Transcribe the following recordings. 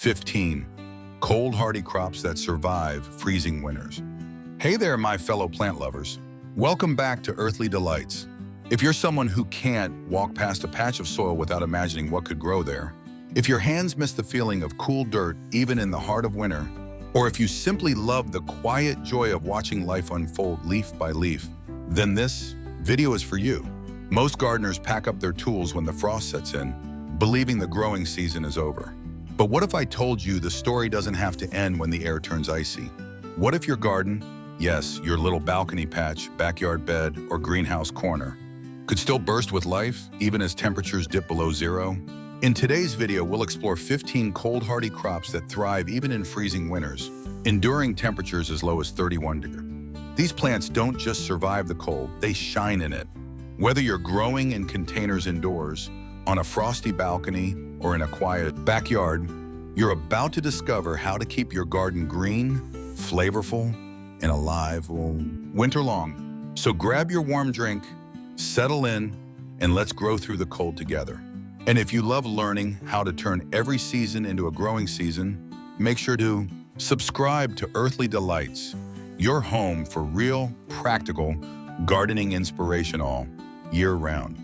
15. Cold hardy crops that survive freezing winters. Hey there, my fellow plant lovers. Welcome back to Earthly Delights. If you're someone who can't walk past a patch of soil without imagining what could grow there, if your hands miss the feeling of cool dirt even in the heart of winter, or if you simply love the quiet joy of watching life unfold leaf by leaf, then this video is for you. Most gardeners pack up their tools when the frost sets in, believing the growing season is over. But what if I told you the story doesn't have to end when the air turns icy? What if your garden, yes, your little balcony patch, backyard bed, or greenhouse corner, could still burst with life even as temperatures dip below zero? In today's video, we'll explore 15 cold hardy crops that thrive even in freezing winters, enduring temperatures as low as 31 degrees. These plants don't just survive the cold, they shine in it. Whether you're growing in containers indoors, on a frosty balcony, or in a quiet backyard, you're about to discover how to keep your garden green, flavorful, and alive all winter long. So grab your warm drink, settle in, and let's grow through the cold together. And if you love learning how to turn every season into a growing season, make sure to subscribe to Earthly Delights, your home for real, practical gardening inspiration all year round.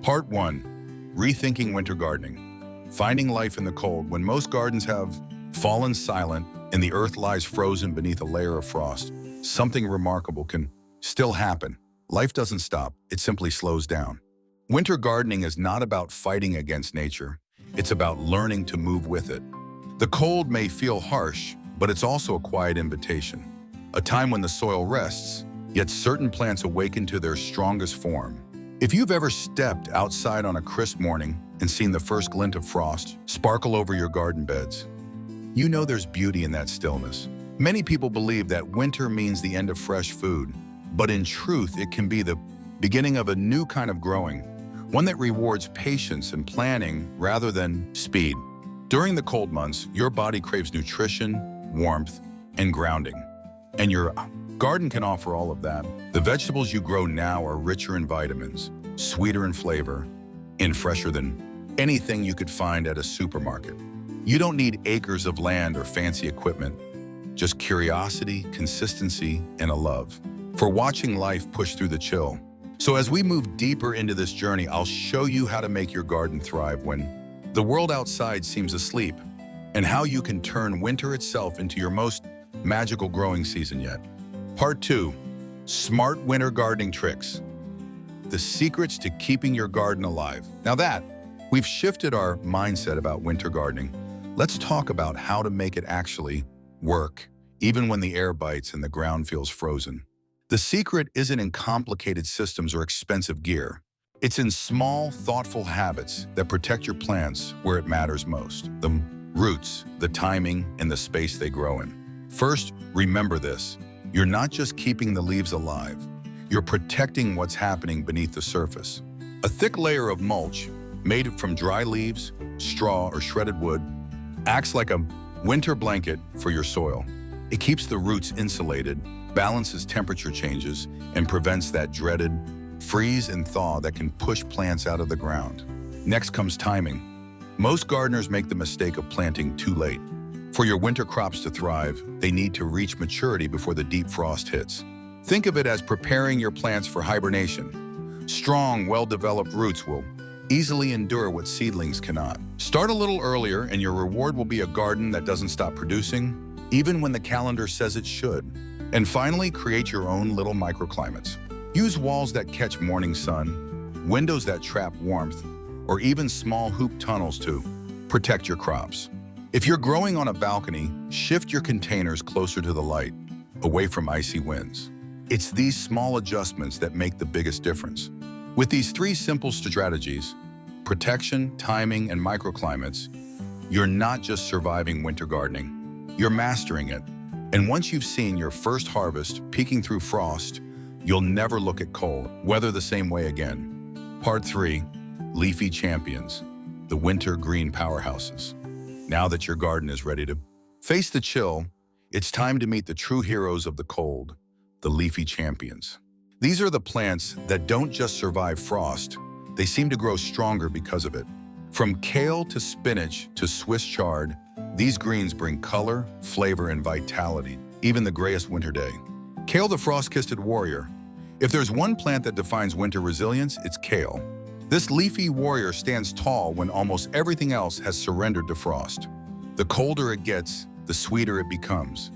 Part 1. Rethinking winter gardening. Finding life in the cold. When most gardens have fallen silent and the earth lies frozen beneath a layer of frost, something remarkable can still happen. Life doesn't stop, it simply slows down. Winter gardening is not about fighting against nature, it's about learning to move with it. The cold may feel harsh, but it's also a quiet invitation, a time when the soil rests, yet certain plants awaken to their strongest form. If you've ever stepped outside on a crisp morning and seen the first glint of frost sparkle over your garden beds, you know there's beauty in that stillness. Many people believe that winter means the end of fresh food, but in truth, it can be the beginning of a new kind of growing, one that rewards patience and planning rather than speed. During the cold months, your body craves nutrition, warmth, and grounding, and your garden can offer all of that. The vegetables you grow now are richer in vitamins, sweeter in flavor, and fresher than anything you could find at a supermarket. You don't need acres of land or fancy equipment, just curiosity, consistency, and a love for watching life push through the chill. So as we move deeper into this journey, I'll show you how to make your garden thrive when the world outside seems asleep, and how you can turn winter itself into your most magical growing season yet. Part 2. Smart winter gardening tricks. The secrets to keeping your garden alive. Now that we've shifted our mindset about winter gardening, let's talk about how to make it actually work, even when the air bites and the ground feels frozen. The secret isn't in complicated systems or expensive gear. It's in small, thoughtful habits that protect your plants where it matters most: the roots, the timing, and the space they grow in. First, remember this. You're not just keeping the leaves alive, you're protecting what's happening beneath the surface. A thick layer of mulch, made from dry leaves, straw, or shredded wood, acts like a winter blanket for your soil. It keeps the roots insulated, balances temperature changes, and prevents that dreaded freeze and thaw that can push plants out of the ground. Next comes timing. Most gardeners make the mistake of planting too late. For your winter crops to thrive, they need to reach maturity before the deep frost hits. Think of it as preparing your plants for hibernation. Strong, well-developed roots will easily endure what seedlings cannot. Start a little earlier and your reward will be a garden that doesn't stop producing, even when the calendar says it should. And finally, create your own little microclimates. Use walls that catch morning sun, windows that trap warmth, or even small hoop tunnels to protect your crops. If you're growing on a balcony, shift your containers closer to the light, away from icy winds. It's these small adjustments that make the biggest difference. With these 3 simple strategies, protection, timing, and microclimates, you're not just surviving winter gardening, you're mastering it. And once you've seen your first harvest peeking through frost, you'll never look at cold weather the same way again. Part 3. Leafy champions, the winter green powerhouses. Now that your garden is ready to face the chill, it's time to meet the true heroes of the cold, the leafy champions. These are the plants that don't just survive frost, they seem to grow stronger because of it. From kale to spinach to Swiss chard, These greens bring color, flavor, and vitality, even the grayest winter day. Kale the frost-kissed warrior. If there's one plant that defines winter resilience, it's kale. This leafy warrior stands tall when almost everything else has surrendered to frost. The colder it gets, the sweeter it becomes,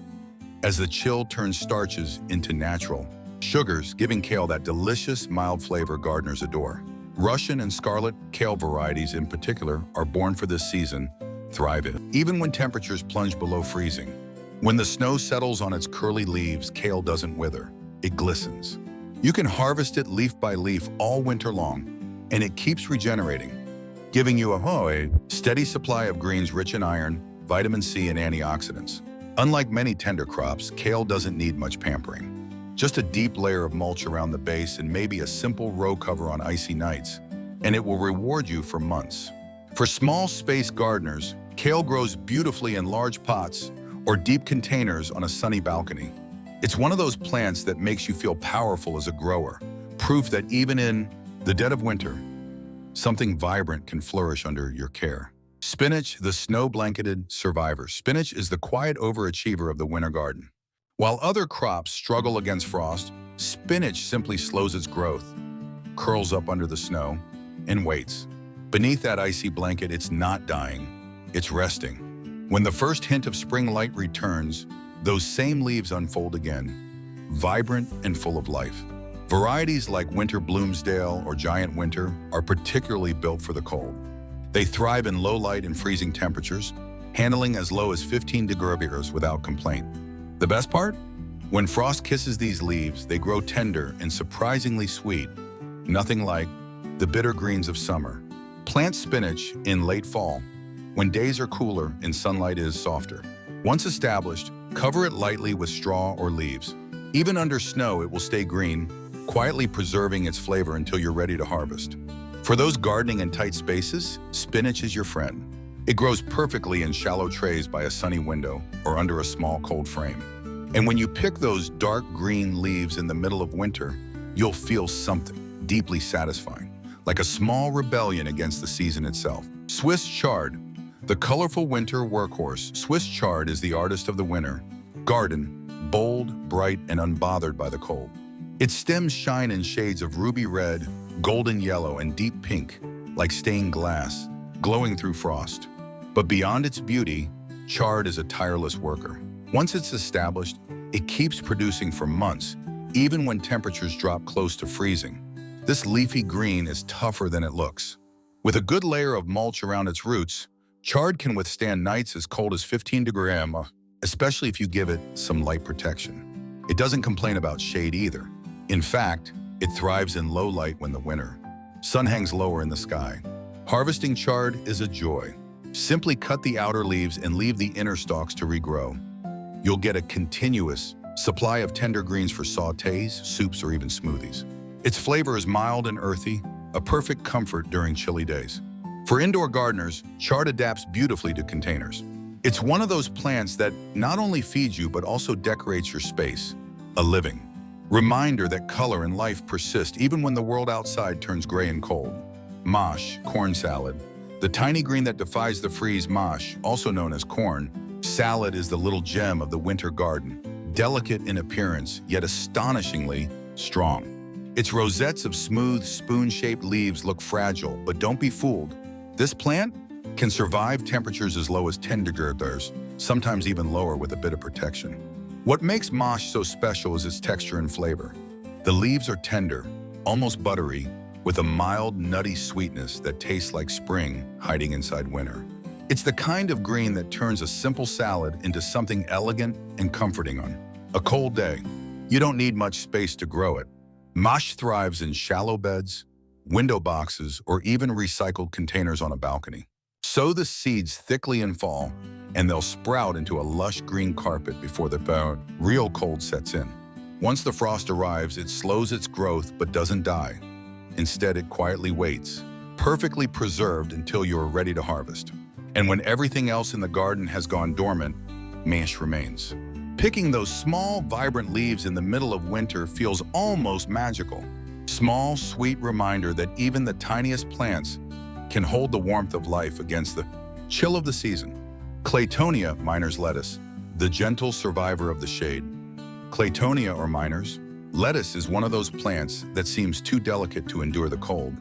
as the chill turns starches into natural sugars, giving kale that delicious, mild flavor gardeners adore. Russian and scarlet kale varieties in particular are born for this season, thrive in, even when temperatures plunge below freezing. When the snow settles on its curly leaves, kale doesn't wither, it glistens. You can harvest it leaf by leaf all winter long, and it keeps regenerating, giving you a steady supply of greens rich in iron, vitamin C, and antioxidants. Unlike many tender crops, kale doesn't need much pampering. Just a deep layer of mulch around the base and maybe a simple row cover on icy nights, and it will reward you for months. For small space gardeners, kale grows beautifully in large pots or deep containers on a sunny balcony. It's one of those plants that makes you feel powerful as a grower, proof that even in the dead of winter, something vibrant can flourish under your care. Spinach, the snow-blanketed survivor. Spinach is the quiet overachiever of the winter garden. While other crops struggle against frost, spinach simply slows its growth, curls up under the snow, and waits. Beneath that icy blanket, it's not dying, it's resting. When the first hint of spring light returns, those same leaves unfold again, vibrant and full of life. Varieties like Winter Bloomsdale or Giant Winter are particularly built for the cold. They thrive in low light and freezing temperatures, handling as low as 15 degrees without complaint. The best part? When frost kisses these leaves, they grow tender and surprisingly sweet, nothing like the bitter greens of summer. Plant spinach in late fall, when days are cooler and sunlight is softer. Once established, cover it lightly with straw or leaves. Even under snow, it will stay green, quietly preserving its flavor until you're ready to harvest. For those gardening in tight spaces, spinach is your friend. It grows perfectly in shallow trays by a sunny window or under a small cold frame. And when you pick those dark green leaves in the middle of winter, you'll feel something deeply satisfying, like a small rebellion against the season itself. Swiss chard, the colorful winter workhorse. Swiss chard is the artist of the winter garden, bold, bright, and unbothered by the cold. Its stems shine in shades of ruby red, golden yellow, and deep pink, like stained glass, glowing through frost. But beyond its beauty, chard is a tireless worker. Once it's established, it keeps producing for months, even when temperatures drop close to freezing. This leafy green is tougher than it looks. With a good layer of mulch around its roots, chard can withstand nights as cold as 15 degrees, especially if you give it some light protection. It doesn't complain about shade either. In fact, it thrives in low light when the winter sun hangs lower in the sky. Harvesting chard is a joy. Simply cut the outer leaves and leave the inner stalks to regrow. You'll get a continuous supply of tender greens for sautés, soups, or even smoothies. Its flavor is mild and earthy, a perfect comfort during chilly days. For indoor gardeners, chard adapts beautifully to containers. It's one of those plants that not only feeds you but also decorates your space, a living reminder that color and life persist even when the world outside turns gray and cold. Mâche, corn salad. The tiny green that defies the freeze. Mâche, also known as corn salad, is the little gem of the winter garden, delicate in appearance, yet astonishingly strong. Its rosettes of smooth, spoon-shaped leaves look fragile, but don't be fooled. This plant can survive temperatures as low as 10 degrees, sometimes even lower with a bit of protection. What makes mâche so special is its texture and flavor. The leaves are tender, almost buttery, with a mild, nutty sweetness that tastes like spring hiding inside winter. It's the kind of green that turns a simple salad into something elegant and comforting on a cold day. You don't need much space to grow it. Mâche thrives in shallow beds, window boxes, or even recycled containers on a balcony. Sow the seeds thickly in fall, and they'll sprout into a lush green carpet before the real cold sets in. Once the frost arrives, it slows its growth but doesn't die. Instead, it quietly waits, perfectly preserved until you're ready to harvest. And when everything else in the garden has gone dormant, mâche remains. Picking those small, vibrant leaves in the middle of winter feels almost magical. Small, sweet reminder that even the tiniest plants can hold the warmth of life against the chill of the season. Claytonia, miner's lettuce, the gentle survivor of the shade. Claytonia or miner's lettuce is one of those plants that seems too delicate to endure the cold.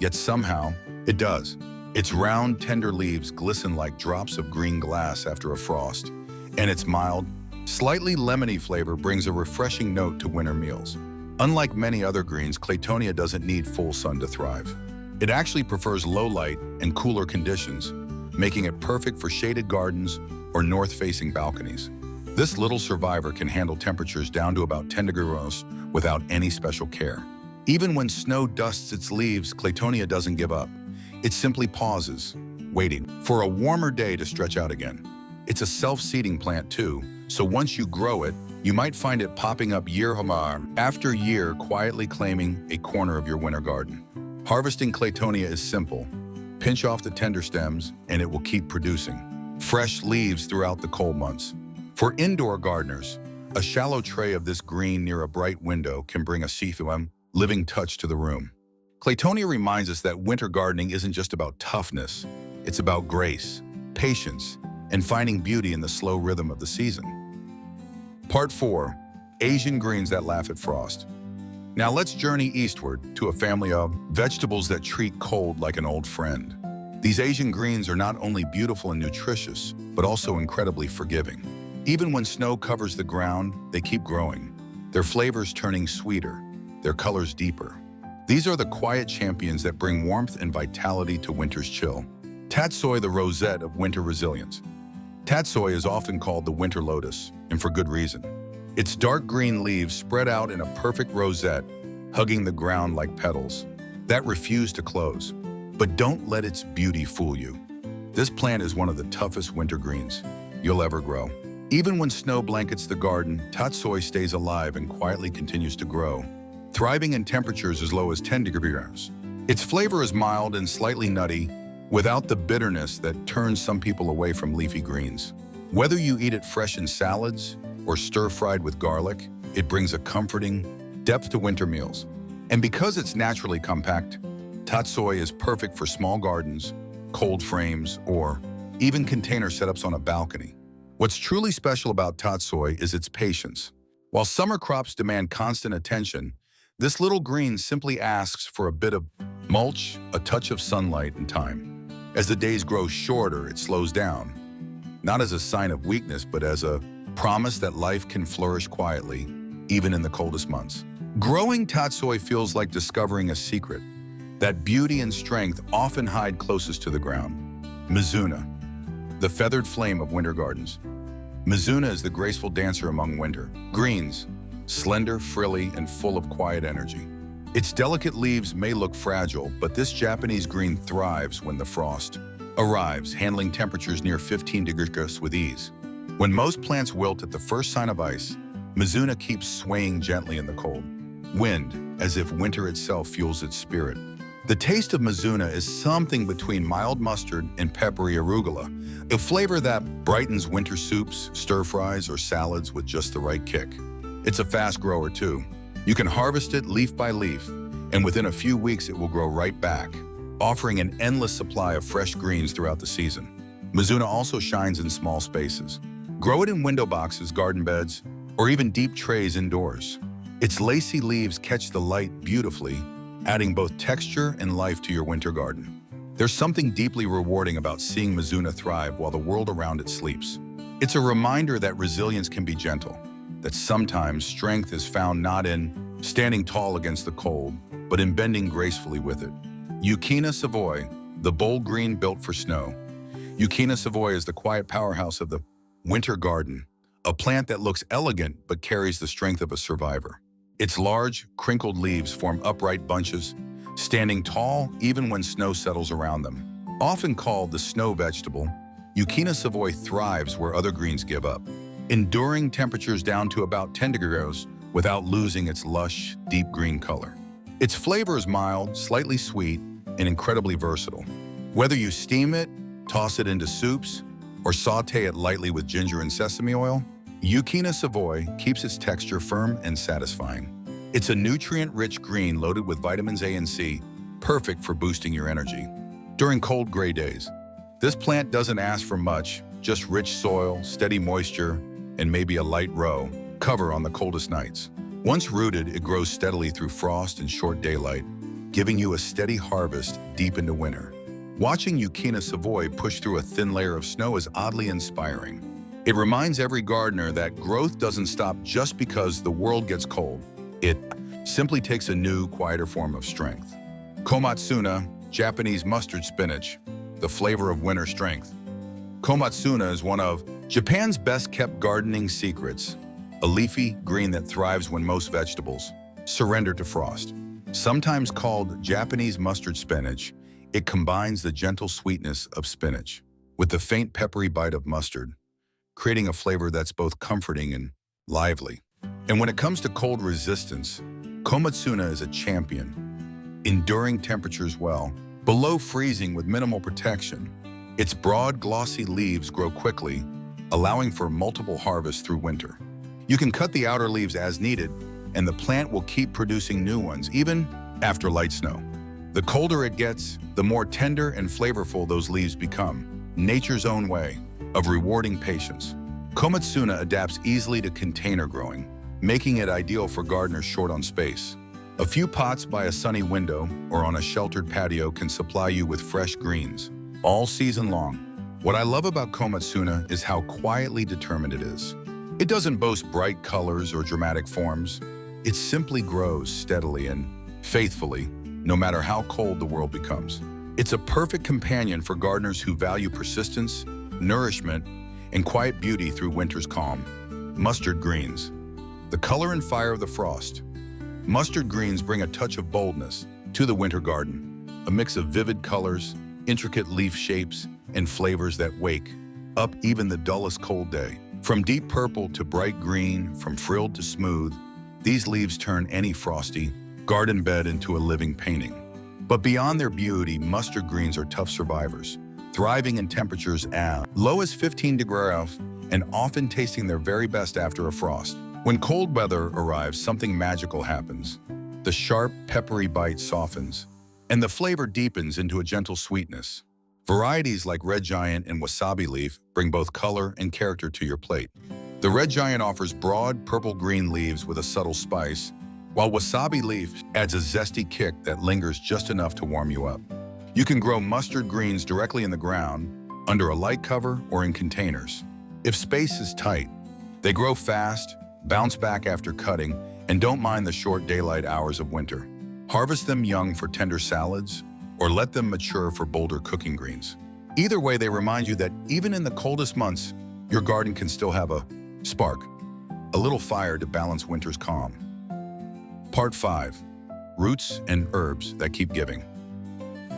Yet somehow, it does. Its round, tender leaves glisten like drops of green glass after a frost, and its mild, slightly lemony flavor brings a refreshing note to winter meals. Unlike many other greens, Claytonia doesn't need full sun to thrive. It actually prefers low light and cooler conditions, making it perfect for shaded gardens or north-facing balconies. This little survivor can handle temperatures down to about 10 degrees without any special care. Even when snow dusts its leaves, Claytonia doesn't give up. It simply pauses, waiting for a warmer day to stretch out again. It's a self-seeding plant too, so once you grow it, you might find it popping up year after year, quietly claiming a corner of your winter garden. Harvesting Claytonia is simple. Pinch off the tender stems and it will keep producing fresh leaves throughout the cold months. For indoor gardeners, a shallow tray of this green near a bright window can bring a see-through, living touch to the room. Claytonia reminds us that winter gardening isn't just about toughness, it's about grace, patience, and finding beauty in the slow rhythm of the season. Part 4. Asian greens that laugh at frost. Now let's journey eastward to a family of vegetables that treat cold like an old friend. These Asian greens are not only beautiful and nutritious, but also incredibly forgiving. Even when snow covers the ground, they keep growing, their flavors turning sweeter, their colors deeper. These are the quiet champions that bring warmth and vitality to winter's chill. Tatsoi, the rosette of winter resilience. Tatsoi is often called the winter lotus, and for good reason. Its dark green leaves spread out in a perfect rosette, hugging the ground like petals that refuse to close. But don't let its beauty fool you. This plant is one of the toughest winter greens you'll ever grow. Even when snow blankets the garden, tatsoi stays alive and quietly continues to grow, thriving in temperatures as low as 10 degrees. Its flavor is mild and slightly nutty, without the bitterness that turns some people away from leafy greens. Whether you eat it fresh in salads or stir-fried with garlic, it brings a comforting depth to winter meals. And because it's naturally compact, tatsoi is perfect for small gardens, cold frames, or even container setups on a balcony. What's truly special about tatsoi is its patience. While summer crops demand constant attention, this little green simply asks for a bit of mulch, a touch of sunlight, and time. As the days grow shorter, it slows down, not as a sign of weakness, but as a promise that life can flourish quietly, even in the coldest months. Growing tatsoi feels like discovering a secret that beauty and strength often hide closest to the ground. Mizuna, the feathered flame of winter gardens. Mizuna is the graceful dancer among winter greens, slender, frilly, and full of quiet energy. Its delicate leaves may look fragile, but this Japanese green thrives when the frost arrives, handling temperatures near 15 degrees with ease. When most plants wilt at the first sign of ice, Mizuna keeps swaying gently in the cold wind, as if winter itself fuels its spirit. The taste of Mizuna is something between mild mustard and peppery arugula, a flavor that brightens winter soups, stir-fries, or salads with just the right kick. It's a fast grower too. You can harvest it leaf by leaf, and within a few weeks it will grow right back, offering an endless supply of fresh greens throughout the season. Mizuna also shines in small spaces. Grow it in window boxes, garden beds, or even deep trays indoors. Its lacy leaves catch the light beautifully, adding both texture and life to your winter garden. There's something deeply rewarding about seeing Mizuna thrive while the world around it sleeps. It's a reminder that resilience can be gentle, that sometimes strength is found not in standing tall against the cold, but in bending gracefully with it. Euchina Savoy, the bold green built for snow. Euchina Savoy is the quiet powerhouse of the winter garden, a plant that looks elegant but carries the strength of a survivor. Its large, crinkled leaves form upright bunches, standing tall even when snow settles around them. Often called the snow vegetable, Euchina Savoy thrives where other greens give up, enduring temperatures down to about 10 degrees without losing its lush, deep green color. Its flavor is mild, slightly sweet, and incredibly versatile. Whether you steam it, toss it into soups, or saute it lightly with ginger and sesame oil, Euchina Savoy keeps its texture firm and satisfying. It's a nutrient-rich green loaded with vitamins A and C, perfect for boosting your energy. During cold, gray days, this plant doesn't ask for much, just rich soil, steady moisture, and maybe a light row cover on the coldest nights. Once rooted, it grows steadily through frost and short daylight, giving you a steady harvest deep into winter. Watching Eucaena Savoy push through a thin layer of snow is oddly inspiring. It reminds every gardener that growth doesn't stop just because the world gets cold. It simply takes a new, quieter form of strength. Komatsuna, Japanese mustard spinach, the flavor of winter strength. Komatsuna is one of Japan's best-kept gardening secrets, a leafy green that thrives when most vegetables surrender to frost. Sometimes called Japanese mustard spinach, it combines the gentle sweetness of spinach with the faint peppery bite of mustard, creating a flavor that's both comforting and lively. And when it comes to cold resistance, Komatsuna is a champion, enduring temperatures well, below freezing with minimal protection. Its broad, glossy leaves grow quickly, allowing for multiple harvests through winter. You can cut the outer leaves as needed, and the plant will keep producing new ones, even after light snow. The colder it gets, the more tender and flavorful those leaves become, nature's own way of rewarding patience. Komatsuna adapts easily to container growing, making it ideal for gardeners short on space. A few pots by a sunny window or on a sheltered patio can supply you with fresh greens all season long. What I love about Komatsuna is how quietly determined it is. It doesn't boast bright colors or dramatic forms. It simply grows steadily and faithfully, no matter how cold the world becomes. It's a perfect companion for gardeners who value persistence, nourishment, and quiet beauty through winter's calm. Mustard greens. The color and fire of the frost. Mustard greens bring a touch of boldness to the winter garden, a mix of vivid colors, intricate leaf shapes, and flavors that wake up even the dullest cold day. From deep purple to bright green, from frilled to smooth, these leaves turn any frosty garden bed into a living painting. But beyond their beauty, mustard greens are tough survivors, thriving in temperatures as low as 15 degrees and often tasting their very best after a frost. When cold weather arrives, something magical happens. The sharp, peppery bite softens, and the flavor deepens into a gentle sweetness. Varieties like Red Giant and Wasabi Leaf bring both color and character to your plate. The Red Giant offers broad, purple-green leaves with a subtle spice, while Wasabi Leaf adds a zesty kick that lingers just enough to warm you up. You can grow mustard greens directly in the ground, under a light cover, or in containers. If space is tight, they grow fast, bounce back after cutting, and don't mind the short daylight hours of winter. Harvest them young for tender salads, or let them mature for bolder cooking greens. Either way, they remind you that even in the coldest months, your garden can still have a spark, a little fire to balance winter's calm. Part 5. Roots and herbs that keep giving.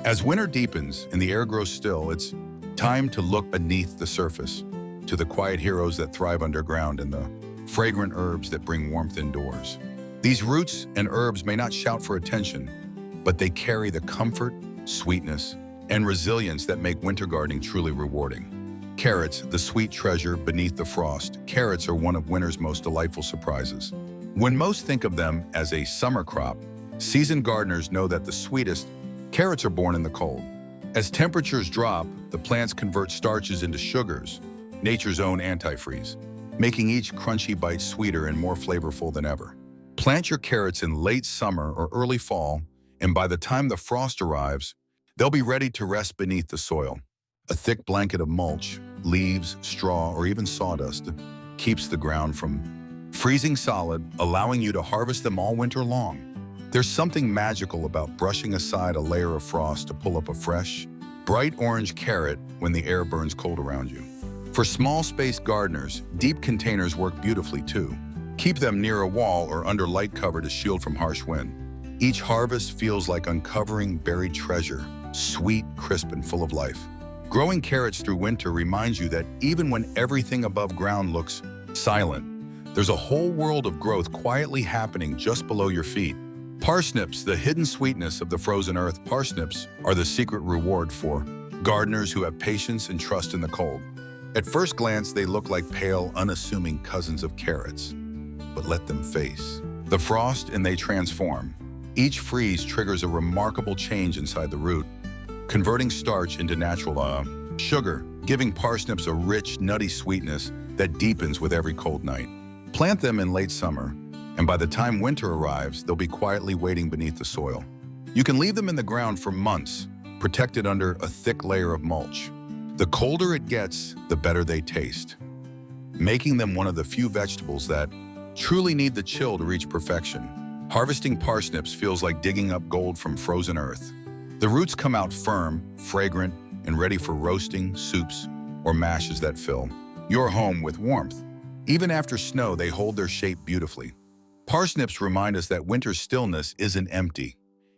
As winter deepens and the air grows still, it's time to look beneath the surface, to the quiet heroes that thrive underground and the fragrant herbs that bring warmth indoors. These roots and herbs may not shout for attention, but they carry the comfort, sweetness, and resilience that make winter gardening truly rewarding. Carrots, the sweet treasure beneath the frost. Carrots are one of winter's most delightful surprises. When most think of them as a summer crop, seasoned gardeners know that the sweetest carrots are born in the cold. As temperatures drop, the plants convert starches into sugars, nature's own antifreeze, making each crunchy bite sweeter and more flavorful than ever. Plant your carrots in late summer or early fall, and by the time the frost arrives, they'll be ready to rest beneath the soil. A thick blanket of mulch, leaves, straw, or even sawdust keeps the ground from freezing solid, allowing you to harvest them all winter long. There's something magical about brushing aside a layer of frost to pull up a fresh, bright orange carrot when the air burns cold around you. For small-spaced gardeners, deep containers work beautifully too. Keep them near a wall or under light cover to shield from harsh wind. Each harvest feels like uncovering buried treasure, sweet, crisp, and full of life. Growing carrots through winter reminds you that even when everything above ground looks silent, there's a whole world of growth quietly happening just below your feet. Parsnips, the hidden sweetness of the frozen earth. Parsnips are the secret reward for gardeners who have patience and trust in the cold. At first glance, they look like pale, unassuming cousins of carrots. But let them face the frost and they transform. Each freeze triggers a remarkable change inside the root, converting starch into natural sugar, giving parsnips a rich, nutty sweetness that deepens with every cold night. Plant them in late summer, and by the time winter arrives, they'll be quietly waiting beneath the soil. You can leave them in the ground for months, protected under a thick layer of mulch. The colder it gets, the better they taste, making them one of the few vegetables that truly need the chill to reach perfection. Harvesting parsnips feels like digging up gold from frozen earth. The roots come out firm, fragrant, and ready for roasting, soups, or mashes that fill your home with warmth. Even after snow, they hold their shape beautifully. Parsnips remind us that winter's stillness isn't empty.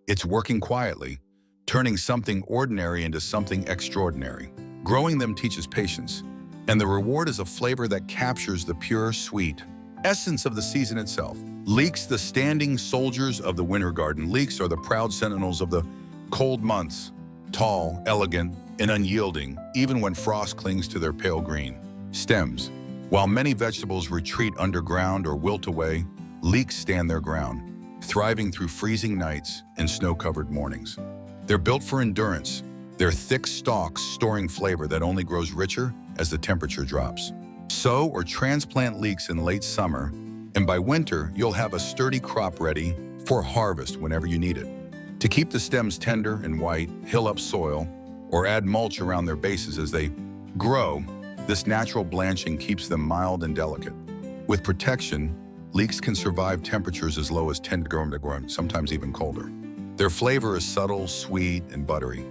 It's working quietly, turning something ordinary into something extraordinary. Growing them teaches patience, and the reward is a flavor that captures the pure, sweet essence of the season itself. Leeks, the standing soldiers of the winter garden. Leeks are the proud sentinels of the cold months, tall, elegant, and unyielding, even when frost clings to their pale green stems. While many vegetables retreat underground or wilt away, leeks stand their ground, thriving through freezing nights and snow-covered mornings. They're built for endurance, their thick stalks storing flavor that only grows richer as the temperature drops. Sow or transplant leeks in late summer, and by winter, you'll have a sturdy crop ready for harvest whenever you need it. To keep the stems tender and white, hill up soil, or add mulch around their bases as they grow. This natural blanching keeps them mild and delicate. With protection, leeks can survive temperatures as low as 10 degrees, sometimes even colder. Their flavor is subtle, sweet, and buttery,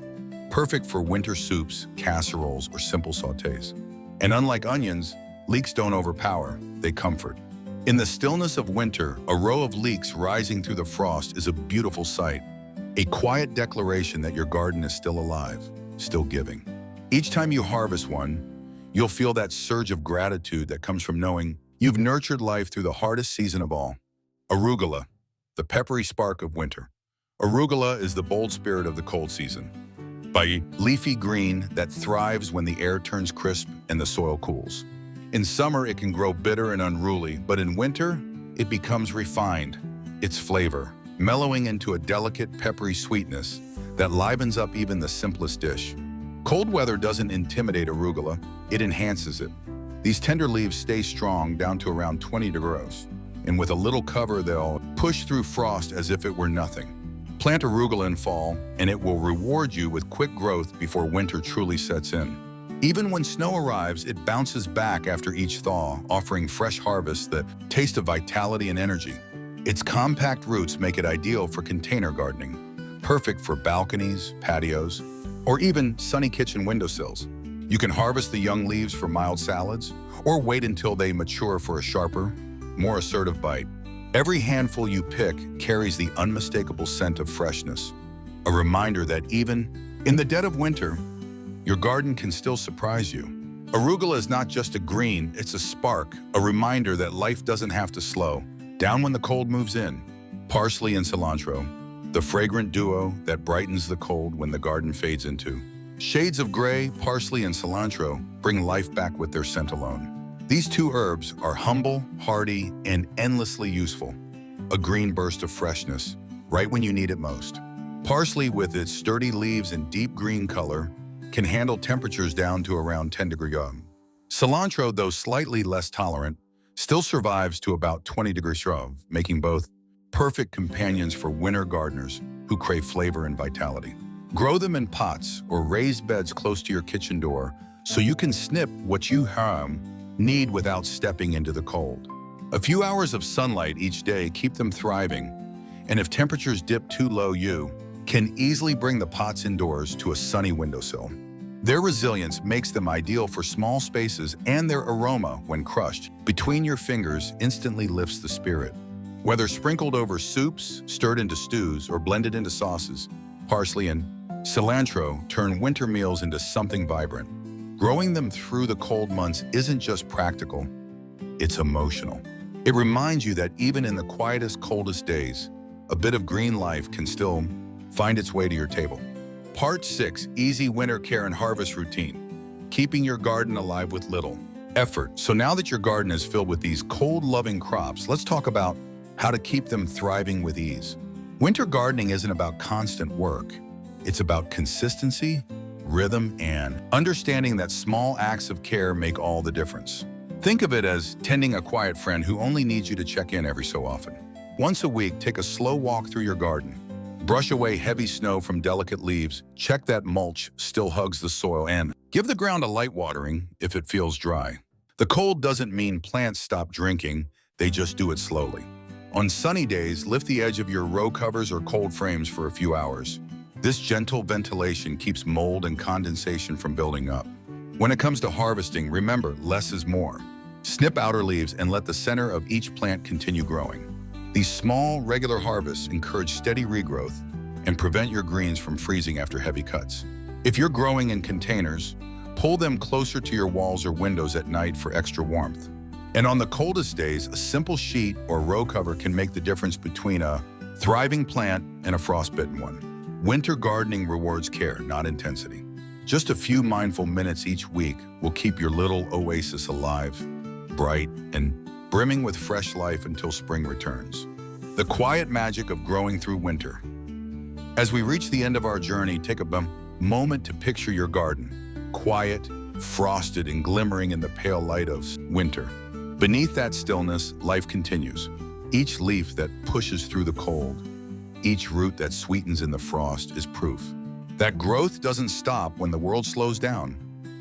perfect for winter soups, casseroles, or simple sautés. And unlike onions, leeks don't overpower, they comfort. In the stillness of winter, a row of leeks rising through the frost is a beautiful sight, a quiet declaration that your garden is still alive, still giving. Each time you harvest one, you'll feel that surge of gratitude that comes from knowing you've nurtured life through the hardest season of all. Arugula, the peppery spark of winter. Arugula is the bold spirit of the cold season, a leafy green that thrives when the air turns crisp and the soil cools. In summer, it can grow bitter and unruly, but in winter, it becomes refined, its flavor mellowing into a delicate, peppery sweetness that livens up even the simplest dish. Cold weather doesn't intimidate arugula, it enhances it. These tender leaves stay strong down to around 20 degrees, and with a little cover, they'll push through frost as if it were nothing. Plant arugula in fall, and it will reward you with quick growth before winter truly sets in. Even when snow arrives, it bounces back after each thaw, offering fresh harvests that taste of vitality and energy. Its compact roots make it ideal for container gardening, perfect for balconies, patios, or even sunny kitchen windowsills. You can harvest the young leaves for mild salads, or wait until they mature for a sharper, more assertive bite. Every handful you pick carries the unmistakable scent of freshness, a reminder that even in the dead of winter, your garden can still surprise you. Arugula is not just a green, it's a spark, a reminder that life doesn't have to slow down when the cold moves in. Parsley and cilantro, the fragrant duo that brightens the cold when the garden fades into. Shades of gray, parsley and cilantro bring life back with their scent alone. These two herbs are humble, hardy, and endlessly useful. A green burst of freshness, right when you need it most. Parsley, with its sturdy leaves and deep green color, can handle temperatures down to around 10 degrees. Cilantro, though slightly less tolerant, still survives to about 20 degrees, making both perfect companions for winter gardeners who crave flavor and vitality. Grow them in pots or raised beds close to your kitchen door so you can snip what you need without stepping into the cold. A few hours of sunlight each day keep them thriving, and if temperatures dip too low, you can easily bring the pots indoors to a sunny windowsill. Their resilience makes them ideal for small spaces, and their aroma, when crushed between your fingers, instantly lifts the spirit. Whether sprinkled over soups, stirred into stews, or blended into sauces, parsley and cilantro turn winter meals into something vibrant. Growing them through the cold months isn't just practical, it's emotional. It reminds you that even in the quietest, coldest days, a bit of green life can still find its way to your table. Part 6, Easy Winter Care and Harvest Routine. Keeping your garden alive with little effort. So now that your garden is filled with these cold-loving crops, let's talk about how to keep them thriving with ease. Winter gardening isn't about constant work. It's about consistency, rhythm, and understanding that small acts of care make all the difference. Think of it as tending a quiet friend who only needs you to check in every so often. Once a week, take a slow walk through your garden. Brush away heavy snow from delicate leaves, check that mulch still hugs the soil, and give the ground a light watering if it feels dry. The cold doesn't mean plants stop drinking, they just do it slowly. On sunny days, lift the edge of your row covers or cold frames for a few hours. This gentle ventilation keeps mold and condensation from building up. When it comes to harvesting, remember, less is more. Snip outer leaves and let the center of each plant continue growing. These small, regular harvests encourage steady regrowth and prevent your greens from freezing after heavy cuts. If you're growing in containers, pull them closer to your walls or windows at night for extra warmth. And on the coldest days, a simple sheet or row cover can make the difference between a thriving plant and a frostbitten one. Winter gardening rewards care, not intensity. Just a few mindful minutes each week will keep your little oasis alive, bright, and brimming with fresh life until spring returns. The quiet magic of growing through winter. As we reach the end of our journey, take a moment to picture your garden. Quiet, frosted, and glimmering in the pale light of winter. Beneath that stillness, life continues. Each leaf that pushes through the cold, each root that sweetens in the frost is proof that growth doesn't stop when the world slows down.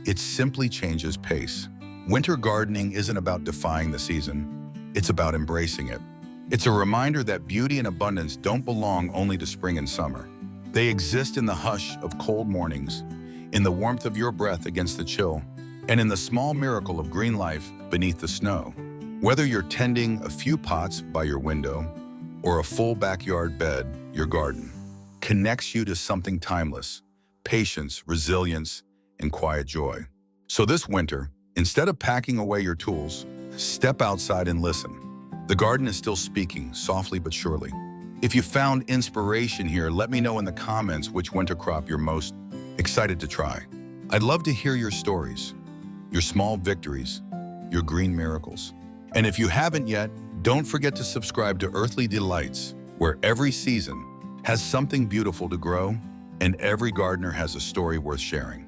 It simply changes pace. Winter gardening isn't about defying the season, it's about embracing it. It's a reminder that beauty and abundance don't belong only to spring and summer. They exist in the hush of cold mornings, in the warmth of your breath against the chill, and in the small miracle of green life beneath the snow. Whether you're tending a few pots by your window or a full backyard bed, your garden connects you to something timeless: patience, resilience, and quiet joy. So this winter, instead of packing away your tools, step outside and listen. The garden is still speaking, softly but surely. If you found inspiration here, let me know in the comments which winter crop you're most excited to try. I'd love to hear your stories, your small victories, your green miracles. And if you haven't yet, don't forget to subscribe to Earthly Delights, where every season has something beautiful to grow and every gardener has a story worth sharing.